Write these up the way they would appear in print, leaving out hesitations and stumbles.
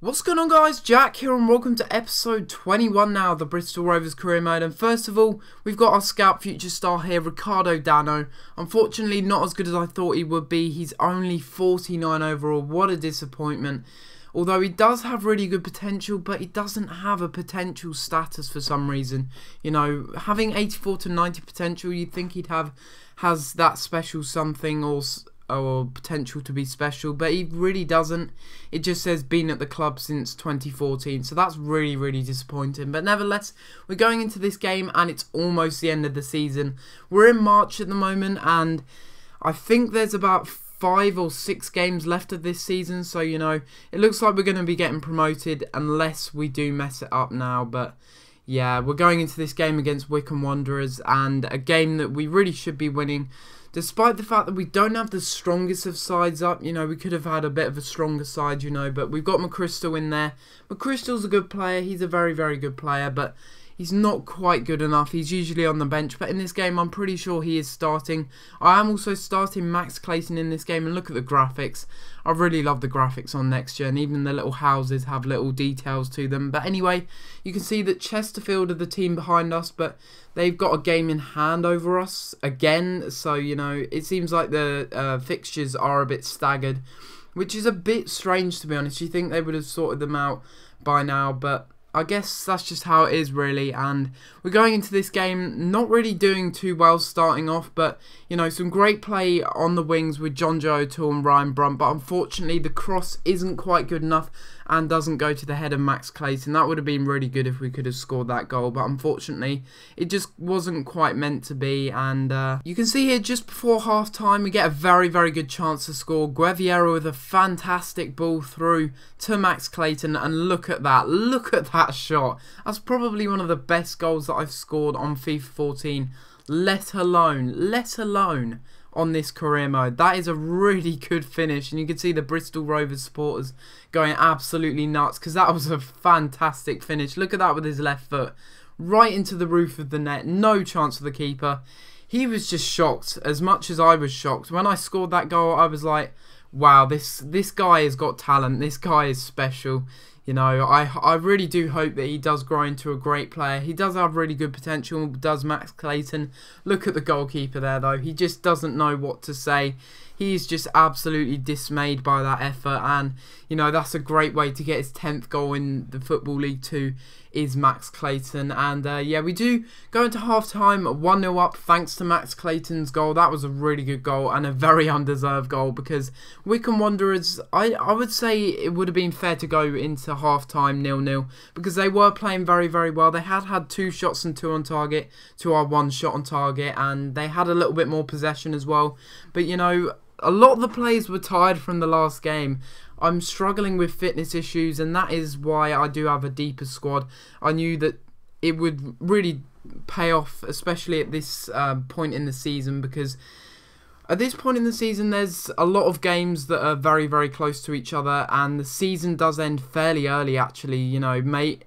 What's going on, guys? Jack here and welcome to episode 21 now of the Bristol Rovers career mode. And first of all, we've got our scout future star here, Ricardo Dano. Unfortunately not as good as I thought he would be. He's only 49 overall. What a disappointment. Although he does have really good potential, but he doesn't have a potential status for some reason. You know, having 84 to 90 potential, you'd think he'd has that special something or potential to be special, but he really doesn't. It just says been at the club since 2014, so that's really disappointing. But nevertheless, we're going into this game and it's almost the end of the season. We're in March at the moment and I think there's about 5 or 6 games left of this season, so you know, it looks like we're going to be getting promoted unless we do mess it up now. But yeah, we're going into this game against Wycombe Wanderers, and a game that we really should be winning. Despite the fact that we don't have the strongest of sides up, you know, we could have had a bit of a stronger side, you know, but we've got McChrystal in there. McChrystal's a good player, he's a very good player, but he's not quite good enough. He's usually on the bench, but in this game I'm pretty sure he is starting. I am also starting Max Clayton in this game, and look at the graphics. I really love the graphics on Next Gen. Even the little houses have little details to them. But anyway, you can see that Chesterfield are the team behind us, but they've got a game in hand over us again. So, you know, it seems like the fixtures are a bit staggered, which is a bit strange, to be honest. You think they would have sorted them out by now, but I guess that's just how it is, really. And we're going into this game not really doing too well starting off, but you know, some great play on the wings with Jonjo O'Toole and Ryan Brunt, but unfortunately the cross isn't quite good enough and doesn't go to the head of Max Clayton. That would have been really good if we could have scored that goal, but unfortunately it just wasn't quite meant to be. And you can see here just before half time we get a very good chance to score. Guevara with a fantastic ball through to Max Clayton, and look at that shot. That's probably one of the best goals that I've scored on FIFA 14, let alone on this career mode. That is a really good finish, and you can see the Bristol Rovers supporters going absolutely nuts because that was a fantastic finish. Look at that with his left foot right into the roof of the net. No chance for the keeper. He was just shocked as much as I was shocked. When I scored that goal, I was like, wow, this guy has got talent. This guy is special. You know, I really do hope that he does grow into a great player. He does have really good potential, does Max Clayton. Look at the goalkeeper there, though. He just doesn't know what to say. He's just absolutely dismayed by that effort, and you know, that's a great way to get his 10th goal in the Football League 2 is Max Clayton. And yeah, we do go into half-time 1-0 up thanks to Max Clayton's goal. That was a really good goal and a very undeserved goal, because Wycombe Wanderers, I would say it would have been fair to go into half-time 0-0 because they were playing very well. They had 2 shots and 2 on target to our 1 shot on target, and they had a little bit more possession as well. But you know, a lot of the players were tired from the last game. I'm struggling with fitness issues, and that is why I do have a deeper squad. I knew that it would really pay off, especially at this point in the season, because at this point in the season there's a lot of games that are very close to each other, and the season does end fairly early actually. You know,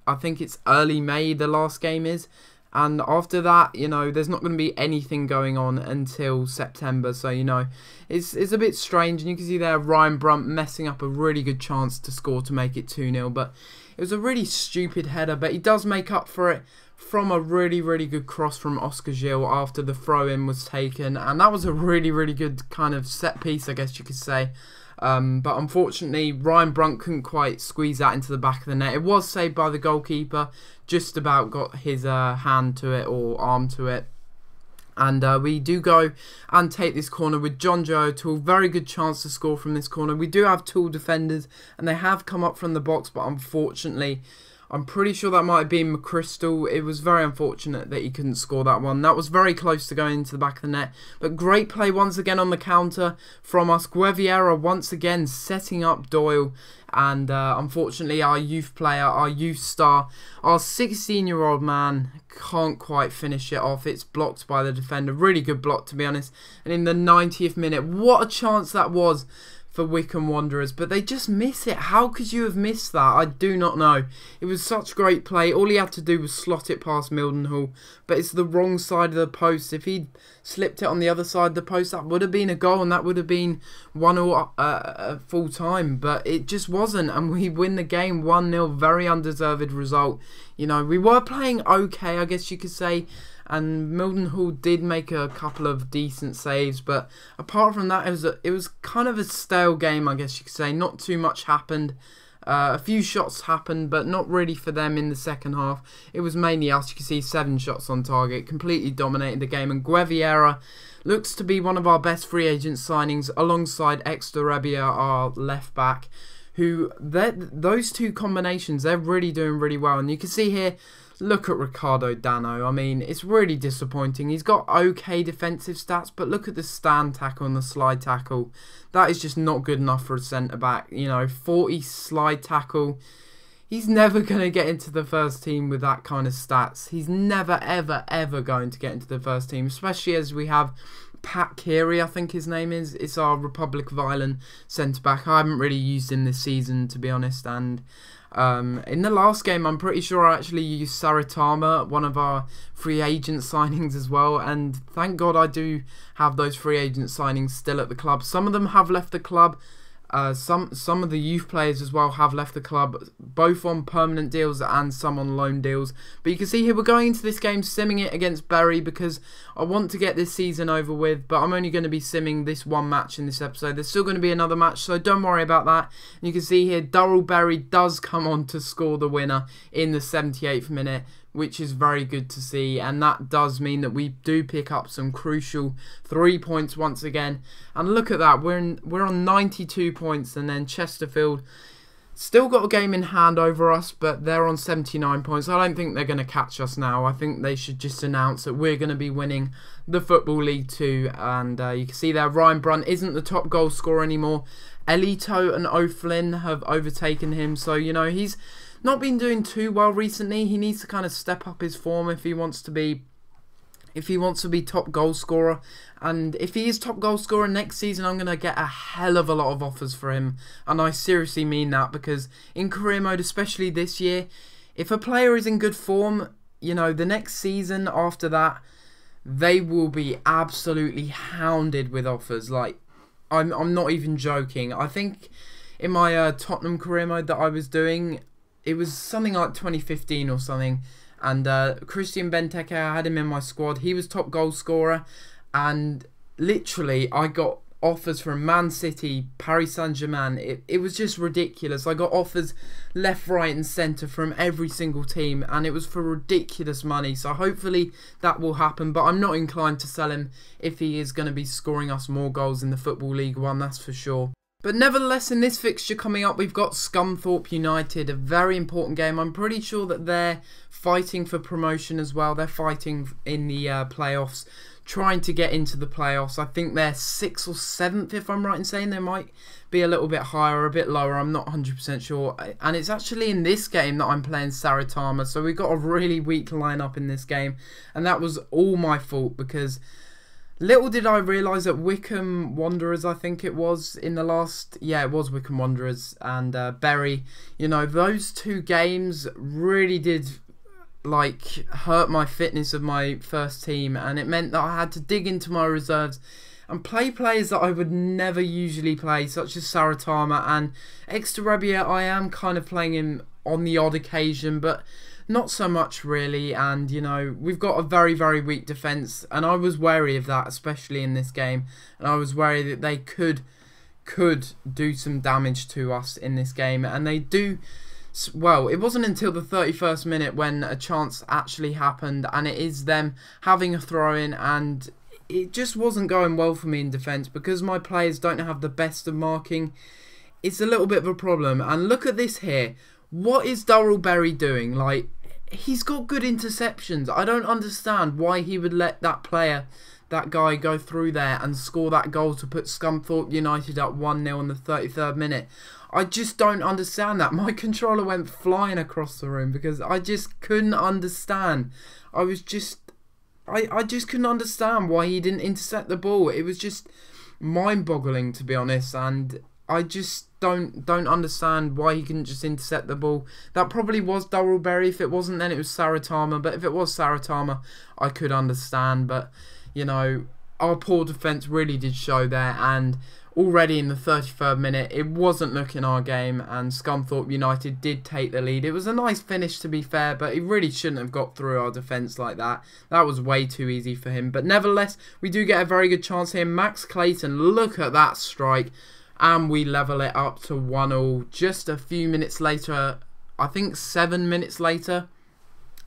I think it's early May the last game is. And after that, you know, there's not going to be anything going on until September. So, you know, it's a bit strange. And you can see there Ryan Brunt messing up a really good chance to score to make it 2-0. But it was a really stupid header. But he does make up for it from a really good cross from Oscar Gil after the throw-in was taken. And that was a really good kind of set piece, I guess you could say. But unfortunately, Ryan Brunt couldn't quite squeeze that into the back of the net. It was saved by the goalkeeper, just about got his hand to it or arm to it. And we do go and take this corner with Jonjo O'Toole. Very good chance to score from this corner. We do have 2 defenders, and they have come up from the box, but unfortunately, I'm pretty sure that might have been McChrystal. It was very unfortunate that he couldn't score that one. That was very close to going into the back of the net. But great play once again on the counter from us. Guevara once again setting up Doyle. And unfortunately our youth player, our youth star, our 16-year-old man can't quite finish it off. It's blocked by the defender. Really good block, to be honest. And in the 90th minute, what a chance that was for Wycombe Wanderers, but they just miss it. How could you have missed that? I do not know. It was such great play. All he had to do was slot it past Mildenhall, but it's the wrong side of the post. If he'd slipped it on the other side of the post, that would have been a goal, and that would have been 1-0 full time, but it just wasn't, and we win the game 1-0. Very undeserved result. You know, we were playing okay, I guess you could say, and Mildenhall did make a couple of decent saves, but apart from that, it was kind of a stale game, I guess you could say. Not too much happened. A few shots happened, but not really for them in the second half. It was mainly us. You can see 7 shots on target, completely dominated the game, and Guevara looks to be one of our best free agent signings, alongside Esterebia, our left back, who, those two combinations, they're really doing really well. And you can see here, look at Ricardo Dano. I mean, it's really disappointing. He's got okay defensive stats, but look at the stand tackle and the slide tackle. That is just not good enough for a centre-back. You know, 40 slide tackle. He's never going to get into the first team with that kind of stats. He's never, ever, ever going to get into the first team, especially as we have Pat Keary, I think his name is. It's our Republic of Ireland centre-back. I haven't really used him this season, to be honest, and in the last game, I'm pretty sure I actually used Saritama, one of our free agent signings as well, and thank God I do have those free agent signings still at the club. Some of them have left the club. Some of the youth players as well have left the club, both on permanent deals and some on loan deals. But you can see here we're going into this game simming it against Bury because I want to get this season over with, but I'm only going to be simming this one match in this episode. There's still going to be another match, so don't worry about that. And you can see here Durrell Bury does come on to score the winner in the 78th minute, which is very good to see, and that does mean that we do pick up some crucial 3 points once again. And look at that, we're on 92 points, and then Chesterfield still got a game in hand over us, but they're on 79 points. I don't think they're going to catch us now. I think they should just announce that we're going to be winning the Football League 2, and you can see there Ryan Brunt isn't the top goal scorer anymore. Elito and O'Flynn have overtaken him, so you know, he's not been doing too well recently. He needs to kind of step up his form if he wants to be top goal scorer. And if he is top goal scorer next season, I'm going to get a hell of a lot of offers for him. And I seriously mean that, because in career mode, especially this year, if a player is in good form, you know, the next season after that, they will be absolutely hounded with offers. Like, I'm not even joking. I think in my Tottenham career mode that I was doing, it was something like 2015 or something, and Christian Benteke, I had him in my squad. He was top goal scorer, and literally I got offers from Man City, Paris Saint-Germain. It was just ridiculous. I got offers left, right and centre from every single team, and it was for ridiculous money. So hopefully that will happen, but I'm not inclined to sell him if he is going to be scoring us more goals in the Football League 1, that's for sure. But nevertheless, in this fixture coming up, we've got Scunthorpe United, a very important game. I'm pretty sure that they're fighting for promotion as well. They're fighting in the playoffs, trying to get into the playoffs. I think they're 6th or 7th, if I'm right in saying. They might be a little bit higher or a bit lower. I'm not 100% sure. And it's actually in this game that I'm playing Saritama. So we've got a really weak lineup in this game. And that was all my fault, because little did I realise that Wycombe Wanderers, I think it was, in the last... Yeah, it was Wycombe Wanderers and Bury. You know, those two games really did, like, hurt my fitness of my first team. And it meant that I had to dig into my reserves and play players that I would never usually play, such as Saritama and Esterebia. I am kind of playing him on the odd occasion, but not so much really. And you know, we've got a very, very weak defence, and I was wary of that, especially in this game. And I was wary that they could do some damage to us in this game, and they do. Well, it wasn't until the 31st minute when a chance actually happened, and it is them having a throw-in, and it just wasn't going well for me in defence because my players don't have the best of marking. It's a little bit of a problem. And look at this here. What is Durrell Bury doing? Like, he's got good interceptions. I don't understand why he would let that player, that guy, go through there and score that goal to put Scunthorpe United up 1-0 in the 33rd minute. I just don't understand that. My controller went flying across the room because I just couldn't understand. I just couldn't understand why he didn't intercept the ball. It was just mind-boggling, to be honest. And I just don't understand why he couldn't just intercept the ball. That probably was Durrellberry. If it wasn't, then it was Saritama. But if it was Saritama, I could understand. But, you know, our poor defence really did show there. And already in the 33rd minute, it wasn't looking our game. And Scunthorpe United did take the lead. It was a nice finish, to be fair. But he really shouldn't have got through our defence like that. That was way too easy for him. But nevertheless, we do get a very good chance here. Max Clayton, look at that strike. And we level it up to 1-1 just a few minutes later, I think 7 minutes later,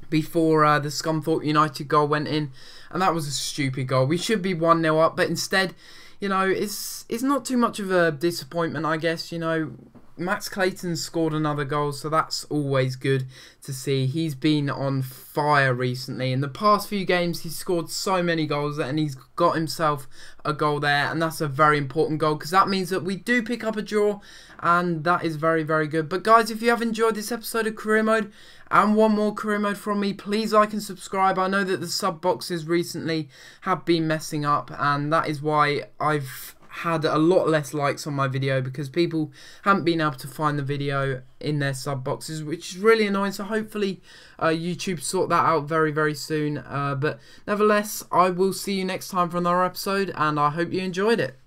before the Scunthorpe United goal went in. And that was a stupid goal. We should be 1-0 up, but instead, you know, it's not too much of a disappointment, I guess. You know, Max Clayton scored another goal, so that's always good to see. He's been on fire recently. In the past few games, he's scored so many goals, and he's got himself a goal there, and that's a very important goal because that means that we do pick up a draw, and that is very, very good. But guys, if you have enjoyed this episode of Career Mode and want more Career Mode from me, please like and subscribe. I know that the sub boxes recently have been messing up, and that is why I've had a lot less likes on my video because people haven't been able to find the video in their sub boxes, which is really annoying. So hopefully YouTube sort that out very, very soon. But nevertheless, I will see you next time for another episode, and I hope you enjoyed it.